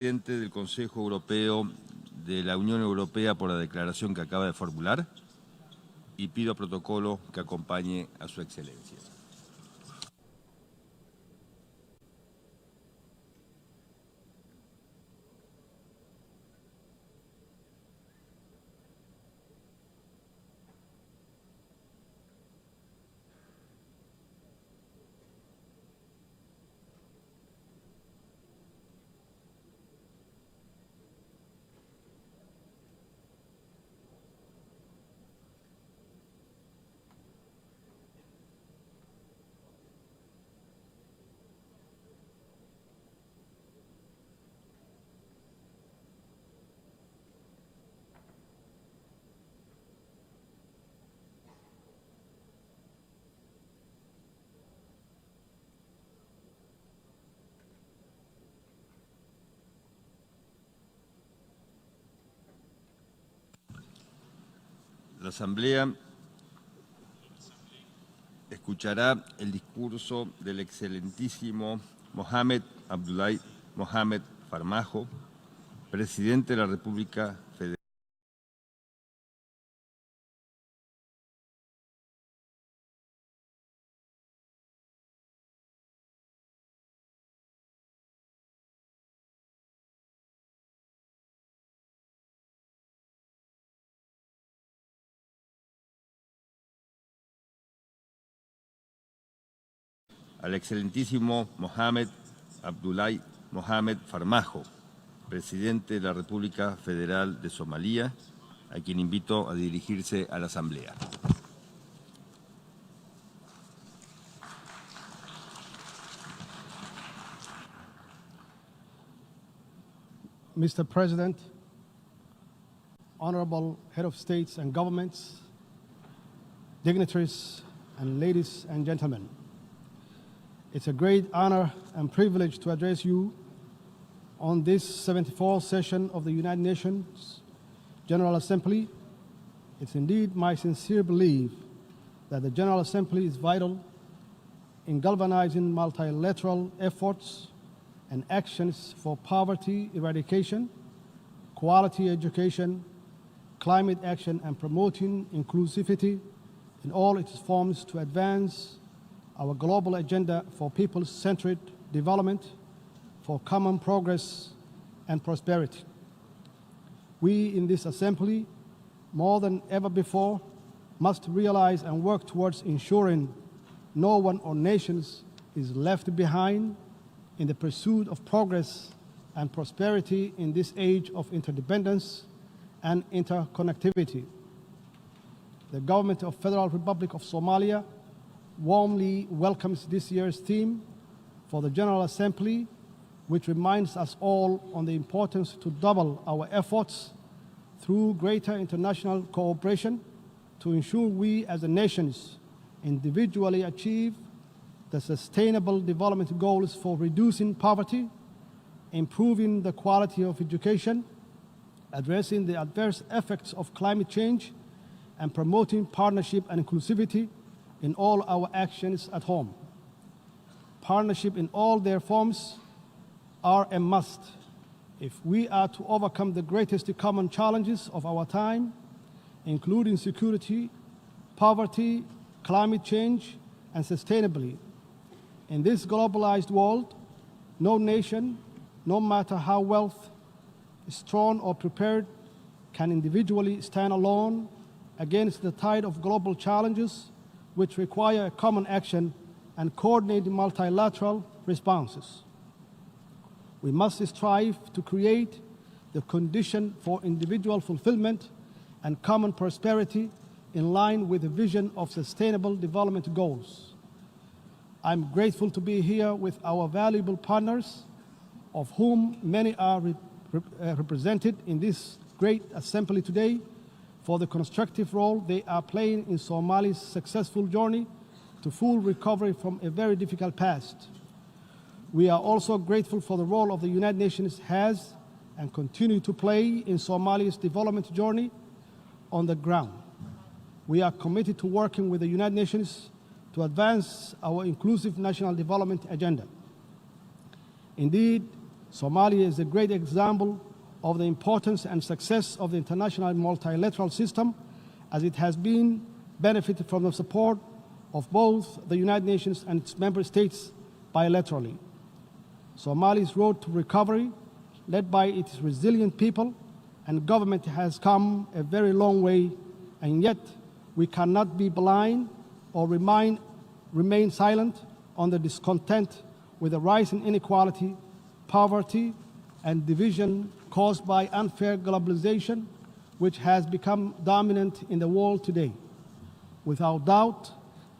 Presidente del Consejo Europeo de la Unión Europea por la declaración que acaba de formular y pido a protocolo que acompañe a su excelencia. La Asamblea escuchará el discurso del excelentísimo Mohamed Abdullahi Mohamed Farmajo, Presidente de la República Federal. Al excelentísimo Mohamed Abdullahi Mohamed Farmajo, Presidente de la República Federal de Soomaaliya, a quien invito a dirigirse a la Asamblea. Mr. President, Honorable Head of States and Governments, dignitaries, and ladies and gentlemen, it's a great honor and privilege to address you on this 74th session of the United Nations General Assembly. It's indeed my sincere belief that the General Assembly is vital in galvanizing multilateral efforts and actions for poverty eradication, quality education, climate action, and promoting inclusivity in all its forms to advance our global agenda for people-centered development, for common progress and prosperity. We in this Assembly, more than ever before, must realize and work towards ensuring no one or nations is left behind in the pursuit of progress and prosperity in this age of interdependence and interconnectivity. The Government of Federal Republic of Somalia warmly welcomes this year's theme for the General Assembly, which reminds us all on the importance to double our efforts through greater international cooperation to ensure we as a nations individually achieve the sustainable development goals for reducing poverty, improving the quality of education, addressing the adverse effects of climate change, and promoting partnership and inclusivity in all our actions at home. Partnership in all their forms are a must if we are to overcome the greatest common challenges of our time, including security, poverty, climate change, and sustainability. In this globalized world, no nation, no matter how strong or prepared, can individually stand alone against the tide of global challenges which require common action and coordinated multilateral responses. We must strive to create the condition for individual fulfillment and common prosperity in line with the vision of sustainable development goals. I'm grateful to be here with our valuable partners, of whom many are represented in this great assembly today, for the constructive role they are playing in Somalia's successful journey to full recovery from a very difficult past. We are also grateful for the role of the United Nations has and continue to play in Somalia's development journey on the ground. We are committed to working with the United Nations to advance our inclusive national development agenda. Indeed, Somalia is a great example of the importance and success of the international multilateral system, as it has been benefited from the support of both the United Nations and its member states bilaterally. Somalia's road to recovery, led by its resilient people and government, has come a very long way, and yet we cannot be blind or remain silent on the discontent with the rise in inequality, poverty, and division caused by unfair globalization, which has become dominant in the world today. Without doubt,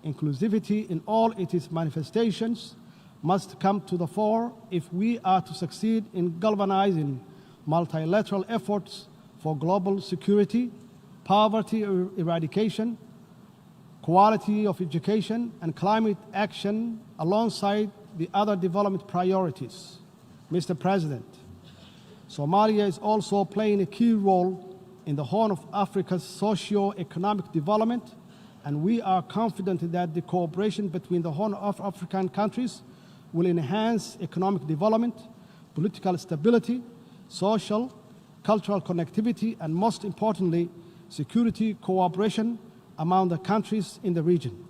inclusivity in all its manifestations must come to the fore if we are to succeed in galvanizing multilateral efforts for global security, poverty eradication, quality of education, and climate action alongside the other development priorities. Mr. President, Somalia is also playing a key role in the Horn of Africa's socio-economic development, and we are confident that the cooperation between the Horn of African countries will enhance economic development, political stability, social, cultural connectivity, and most importantly, security cooperation among the countries in the region.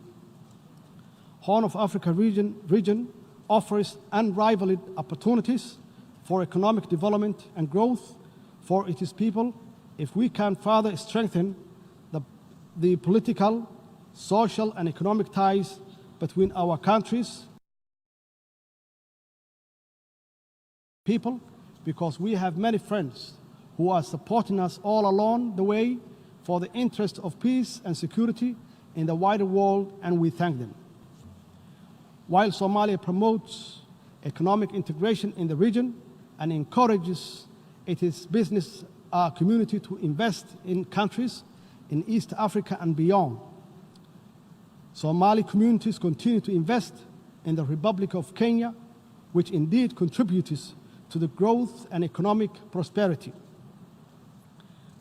Horn of Africa region offers unrivaled opportunities for economic development and growth for its people if we can further strengthen the political, social, and economic ties between our countries, people, because we have many friends who are supporting us all along the way for the interest of peace and security in the wider world, and we thank them. While Somalia promotes economic integration in the region and encourages its business community to invest in countries in East Africa and beyond, Somali communities continue to invest in the Republic of Kenya, which indeed contributes to the growth and economic prosperity.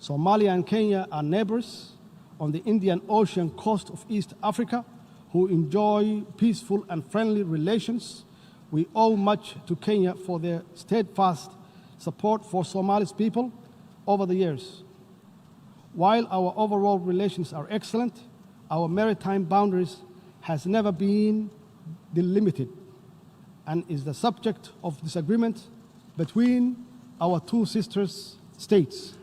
Somalia and Kenya are neighbors on the Indian Ocean coast of East Africa who enjoy peaceful and friendly relations. We owe much to Kenya for their steadfast support for Somali's people over the years. While our overall relations are excellent, our maritime boundaries has never been delimited and is the subject of disagreement between our two sister states.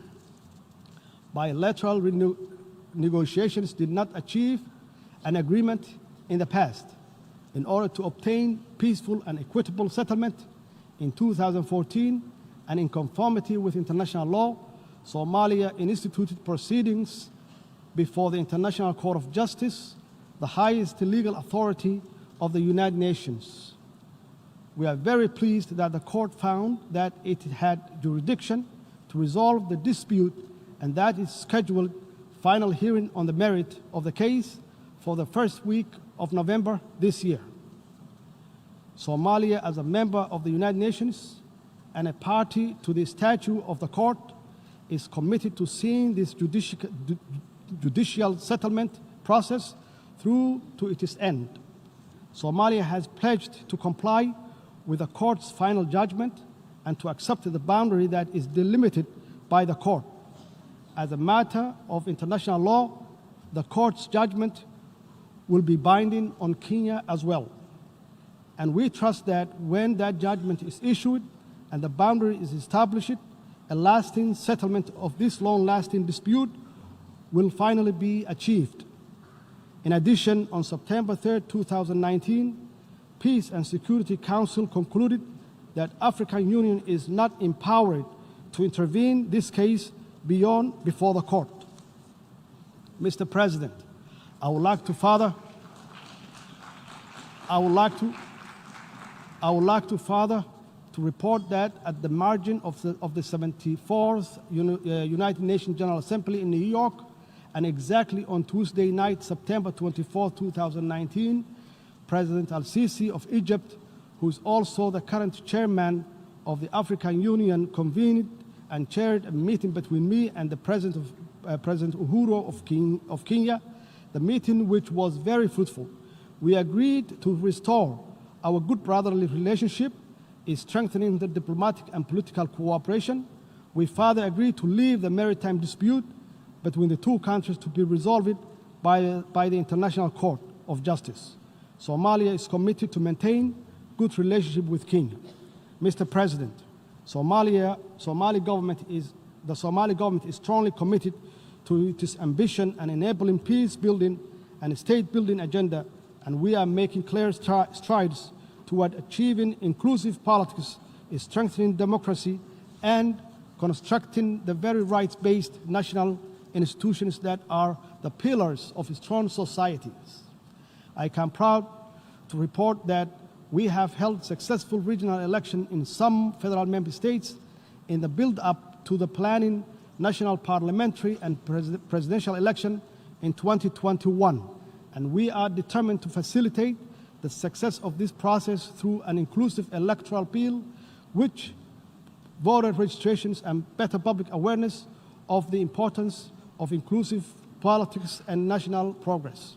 Bilateral negotiations did not achieve an agreement in the past. In order to obtain peaceful and equitable settlement in 2014 and in conformity with international law, Somalia instituted proceedings before the International Court of Justice, the highest legal authority of the United Nations. We are very pleased that the court found that it had jurisdiction to resolve the dispute and that it scheduled final hearing on the merit of the case for the first week of November this year. Somalia, as a member of the United Nations and a party to the statute of the court, is committed to seeing this judicial settlement process through to its end. Somalia has pledged to comply with the court's final judgment and to accept the boundary that is delimited by the court. As a matter of international law, the court's judgment will be binding on Kenya as well. And we trust that when that judgment is issued and the boundary is established, a lasting settlement of this long-lasting dispute will finally be achieved. In addition, on September 3, 2019, Peace and Security Council concluded that African Union is not empowered to intervene in this case before the court. Mr. President, I would like to further to report that at the margin of the 74th United Nations General Assembly in New York, and exactly on Tuesday night, September 24, 2019, President al-Sisi of Egypt, who is also the current chairman of the African Union, convened and chaired a meeting between me and the President Uhuru of Kenya, the meeting which was very fruitful. We agreed to restore our good brotherly relationship is strengthening the diplomatic and political cooperation. We further agreed to leave the maritime dispute between the two countries to be resolved by the International Court of Justice. Somalia is committed to maintain good relationship with Kenya. Mr. President, the Somali government is strongly committed to its ambition and enabling peace building and state building agenda, and we are making clear strides toward achieving inclusive politics, strengthening democracy, and constructing the very rights-based national institutions that are the pillars of strong societies. I am proud to report that we have held successful regional elections in some federal member states in the build-up to the planning national parliamentary and presidential election in 2021, and we are determined to facilitate the success of this process through an inclusive electoral bill, which voter registrations and better public awareness of the importance of inclusive politics and national progress.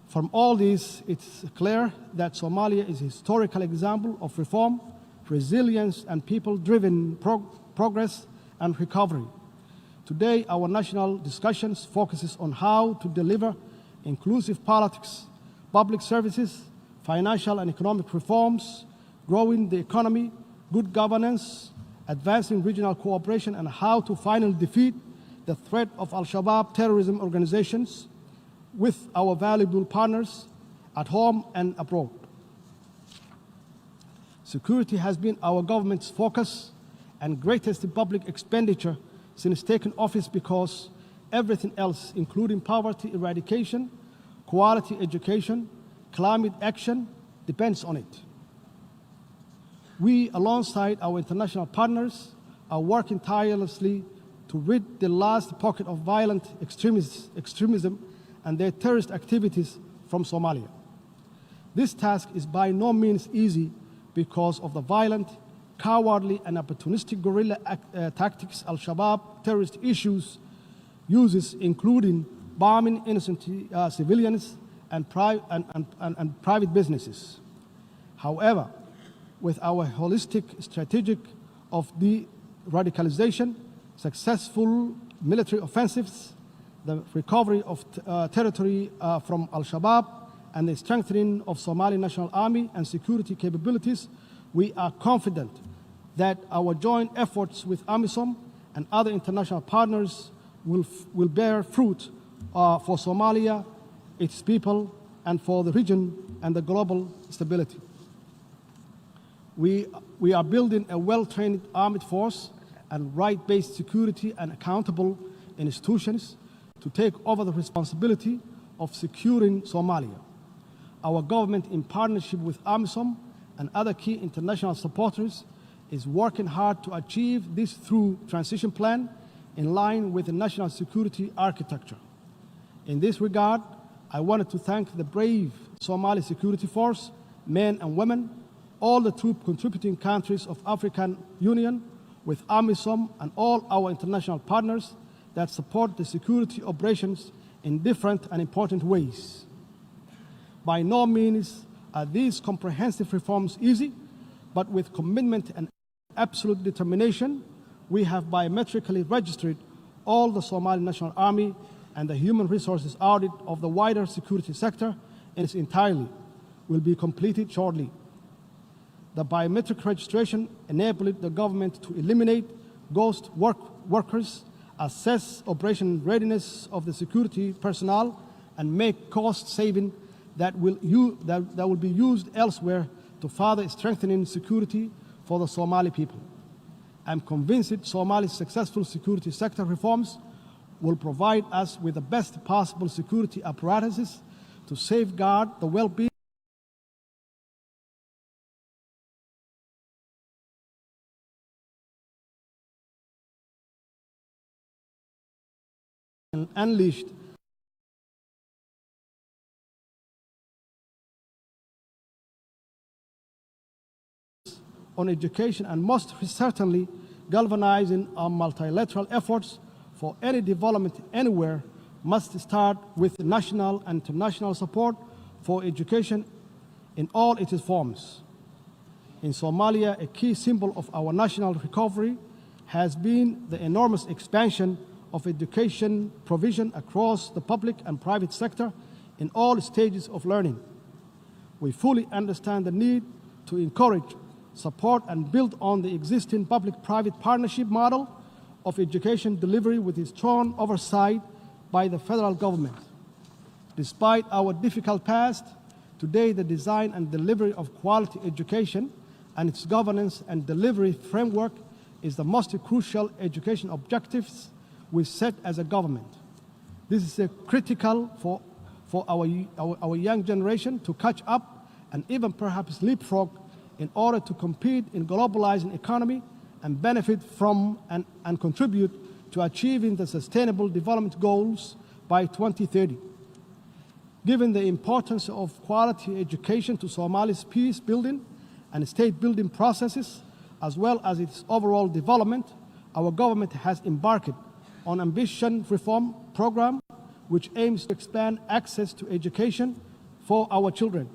From all this, it's clear that Somalia is a historical example of reform, resilience, and people-driven progress and recovery. Today, our national discussions focuses on how to deliver inclusive politics, public services, financial and economic reforms, growing the economy, good governance, advancing regional cooperation, and how to finally defeat the threat of Al-Shabaab terrorism organizations with our valuable partners at home and abroad. Security has been our government's focus and greatest public expenditure since taking office because everything else, including poverty eradication, quality education, climate action, depends on it. We, alongside our international partners, are working tirelessly to rid the last pocket of violent extremism and their terrorist activities from Somalia. This task is by no means easy because of the violent, cowardly, and opportunistic guerrilla tactics Al-Shabaab terrorist uses, including bombing innocent civilians and private businesses. However, with our holistic strategy of de-radicalization, successful military offensives, the recovery of territory from Al-Shabaab, and the strengthening of Somali National Army and security capabilities, we are confident that our joint efforts with AMISOM and other international partners will bear fruit for Somalia, its people, and for the region and the global stability. We are building a well-trained armed force and right-based security and accountable institutions to take over the responsibility of securing Somalia. Our government, in partnership with AMISOM and other key international supporters, is working hard to achieve this through transition plan in line with the national security architecture. In this regard, I wanted to thank the brave Somali security force, men and women, all the troop contributing countries of African Union, with AMISOM and all our international partners that support the security operations in different and important ways. By no means are these comprehensive reforms easy, but with commitment and absolute determination, we have biometrically registered all the Somali National Army, and the human resources audit of the wider security sector in its entirety will be completed shortly. The biometric registration enabled the government to eliminate ghost workers, assess operation readiness of the security personnel, and make cost saving that will be used elsewhere to further strengthening security for the Somali people. I'm convinced that Somalia's successful security sector reforms will provide us with the best possible security apparatuses to safeguard the well-being and unleashed on education, and most certainly galvanizing our multilateral efforts for any development anywhere must start with national and international support for education in all its forms. In Somalia, a key symbol of our national recovery has been the enormous expansion of education provision across the public and private sector in all stages of learning. We fully understand the need to encourage, support, and build on the existing public-private partnership model of education delivery with its strong oversight by the federal government. Despite our difficult past, today the design and delivery of quality education and its governance and delivery framework is the most crucial education objectives we set as a government. This is critical for our young generation to catch up and even perhaps leapfrog in order to compete in globalizing economy and benefit from and contribute to achieving the Sustainable Development Goals by 2030. Given the importance of quality education to Somalia's peace building and state building processes, as well as its overall development, our government has embarked on an ambitious reform program which aims to expand access to education for our children,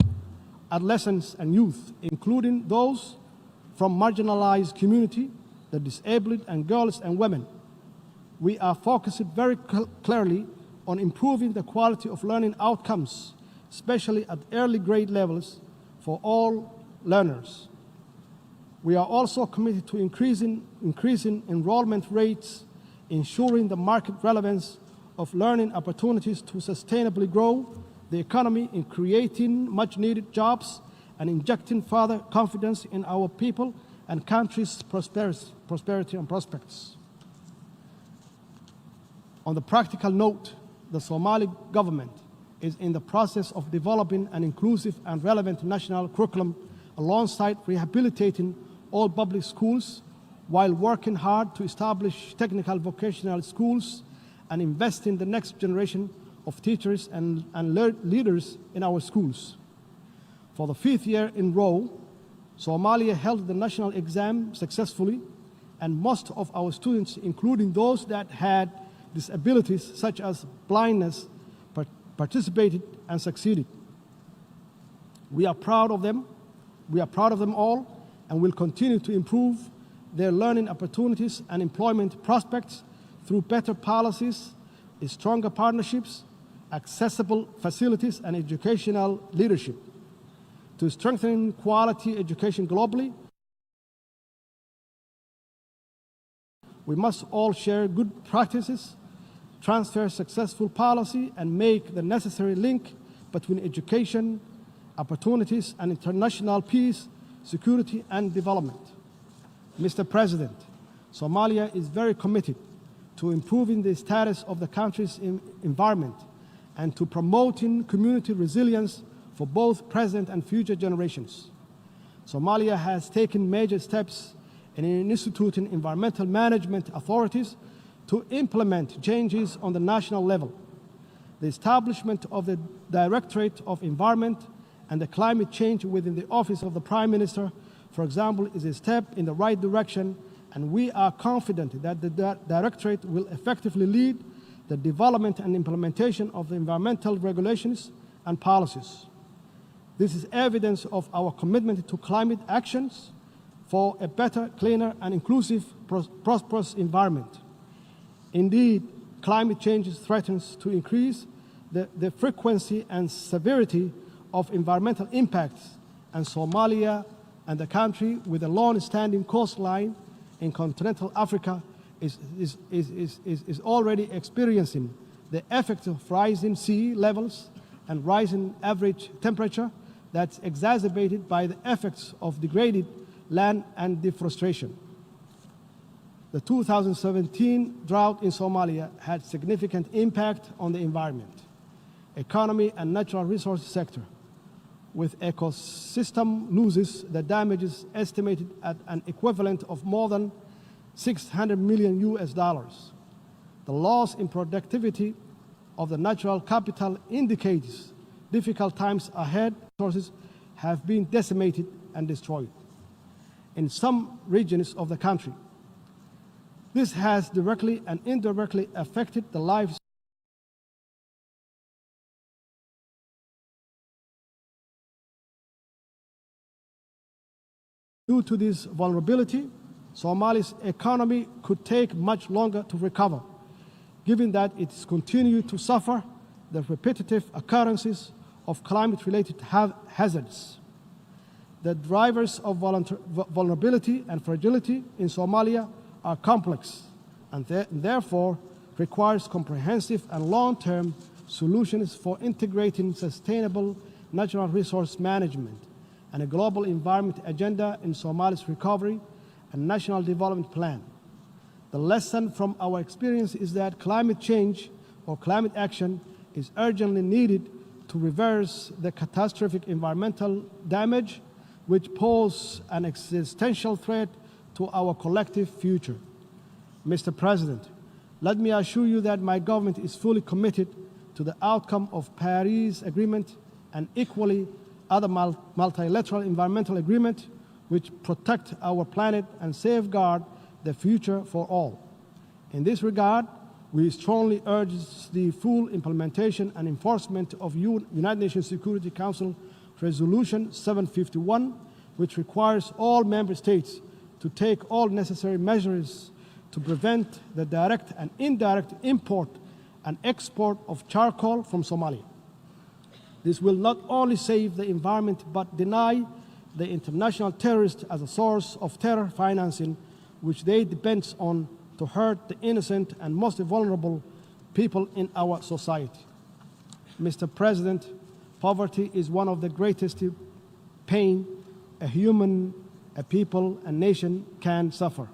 adolescents, and youth, including those from marginalized communities, the disabled, and girls and women. We are focused very clearly on improving the quality of learning outcomes, especially at early grade levels for all learners. We are also committed to increasing enrollment rates, ensuring the market relevance of learning opportunities to sustainably grow the economy in creating much-needed jobs and injecting further confidence in our people and country's prosperity and prospects. On the practical note, the Somali government is in the process of developing an inclusive and relevant national curriculum alongside rehabilitating all public schools while working hard to establish technical vocational schools and invest in the next generation of teachers and leaders in our schools. For the 5th year in a row, Somalia held the national exam successfully, and most of our students, including those that had disabilities such as blindness, participated and succeeded. We are proud of them. We are proud of them all, and will continue to improve their learning opportunities and employment prospects through better policies, stronger partnerships, accessible facilities, and educational leadership. To strengthen quality education globally, we must all share good practices, transfer successful policy, and make the necessary link between education, opportunities, and international peace, security, and development. Mr. President, Somalia is very committed to improving the status of the country's environment and to promoting community resilience for both present and future generations. Somalia has taken major steps in instituting environmental management authorities to implement changes on the national level. The establishment of the Directorate of Environment and the Climate Change within the Office of the Prime Minister, for example, is a step in the right direction, and we are confident that the Directorate will effectively lead the development and implementation of the environmental regulations and policies. This is evidence of our commitment to climate actions for a better, cleaner, and inclusive, prosperous environment. Indeed, climate change threatens to increase the frequency and severity of environmental impacts, and Somalia and the country with a long-standing coastline in continental Africa is already experiencing the effects of rising sea levels and rising average temperature that's exacerbated by the effects of degraded land and deforestation. The 2017 drought in Somalia had significant impact on the environment, economy, and natural resource sector, with ecosystem losses that damages estimated at an equivalent of more than $600 million US. The loss in productivity of the natural capital indicates difficult times ahead. Resources have been decimated and destroyed in some regions of the country. This has directly and indirectly affected the lives Due to this vulnerability, Somalia's economy could take much longer to recover, given that it continues to suffer the repetitive occurrences of climate-related hazards. The drivers of vulnerability and fragility in Somalia are complex and therefore requires comprehensive and long-term solutions for integrating sustainable natural resource management and a global environment agenda in Somalia's recovery and national development plan. The lesson from our experience is that climate change or climate action is urgently needed to reverse the catastrophic environmental damage which pose an existential threat to our collective future. Mr. President, let me assure you that my government is fully committed to the outcome of Paris Agreement and equally other multilateral environmental agreements which protect our planet and safeguard the future for all. In this regard, we strongly urge the full implementation and enforcement of United Nations Security Council Resolution 751, which requires all member states to take all necessary measures to prevent the direct and indirect import and export of charcoal from Somalia. This will not only save the environment but deny the international terrorists as a source of terror financing, which they depend on to hurt the innocent and most vulnerable people in our society. Mr. President, poverty is one of the greatest pain a human, a people, a nation can suffer.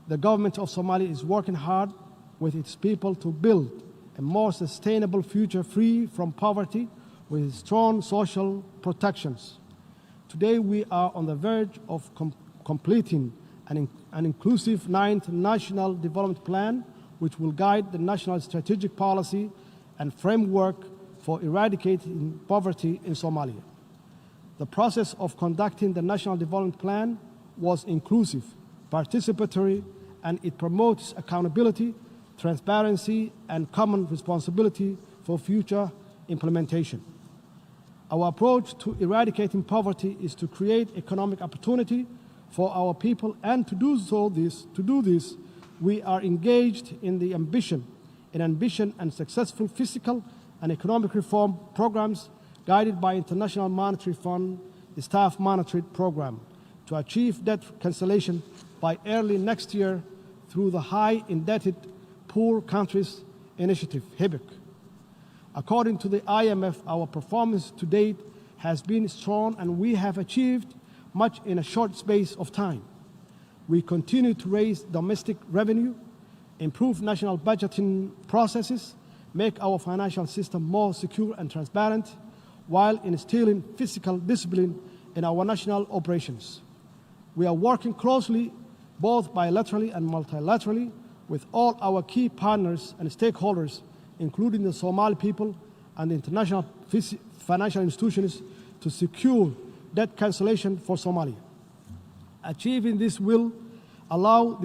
The government of Somalia is working hard with its people to build a more sustainable future free from poverty with strong social protections. Today we are on the verge of completing an inclusive 9th National Development Plan, which will guide the national strategic policy and framework for eradicating poverty in Somalia. The process of conducting the National Development Plan was inclusive, participatory, and it promotes accountability, transparency, and common responsibility for future implementation. Our approach to eradicating poverty is to create economic opportunity for our people, and to do this, we are engaged in ambitious and successful fiscal and economic reform programs guided by International Monetary Fund, the Staff Monetary Program, to achieve debt cancellation by early next year through the High Indebted Poor Countries Initiative, HIBIC. According to the IMF, our performance to date has been strong and we have achieved much in a short space of time. We continue to raise domestic revenue, improve national budgeting processes, make our financial system more secure and transparent, while instilling fiscal discipline in our national operations. We are working closely, both bilaterally and multilaterally, with all our key partners and stakeholders, including the Somali people and the international financial institutions, to secure debt cancellation for Somalia. Achieving this will allow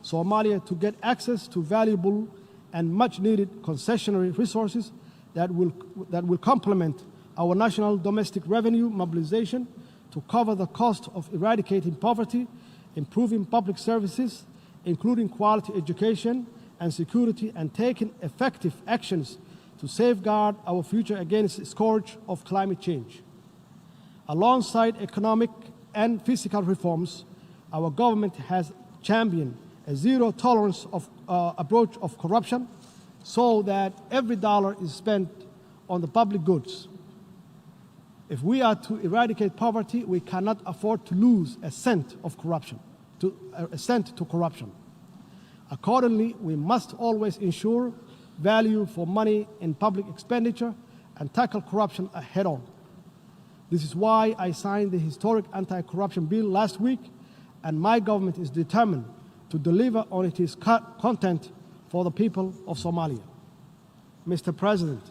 Somalia to get access to valuable and much-needed concessionary resources that will complement our national domestic revenue mobilization to cover the cost of eradicating poverty, improving public services, including quality education and security, and taking effective actions to safeguard our future against the scourge of climate change. Alongside economic and fiscal reforms, our government has championed a zero-tolerance approach of corruption so that every dollar is spent on the public goods. If we are to eradicate poverty, we cannot afford to lose a cent to corruption. Accordingly, we must always ensure value for money in public expenditure and tackle corruption head-on. This is why I signed the historic anti-corruption bill last week, and my government is determined to deliver on its content for the people of Somalia. Mr. President,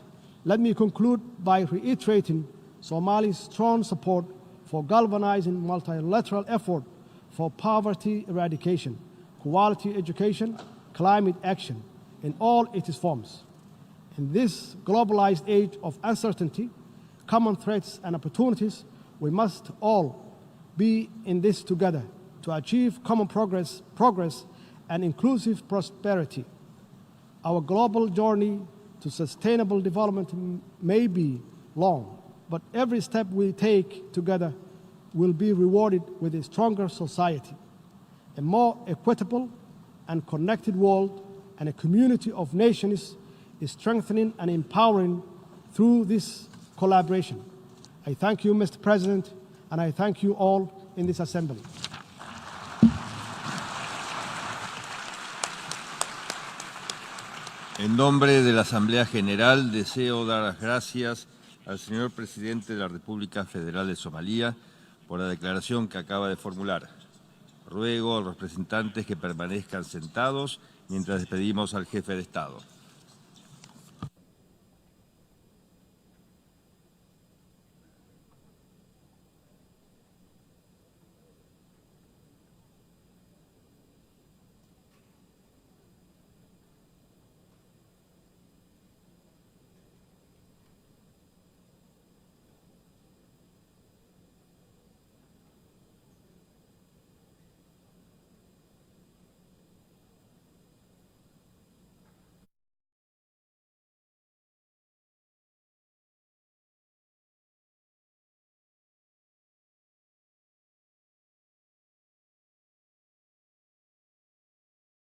let me conclude by reiterating Somalia's strong support for galvanizing multilateral effort for poverty eradication, quality education, climate action in all its forms. In this globalized age of uncertainty, common threats and opportunities, We must all be in this together to achieve common progress and inclusive prosperity. Our global journey to sustainable development may be long, but every step we take together will be rewarded with a stronger society, a more equitable and connected world, and a community of nations is strengthening and empowering through this collaboration. I thank you, Mr. President, and I thank you all in this assembly. En nombre de la Asamblea General, deseo dar las gracias al señor Presidente de la República Federal de Somalia por la declaración que acaba de formular. Ruego a los representantes que permanezcan sentados mientras despedimos al jefe de Estado.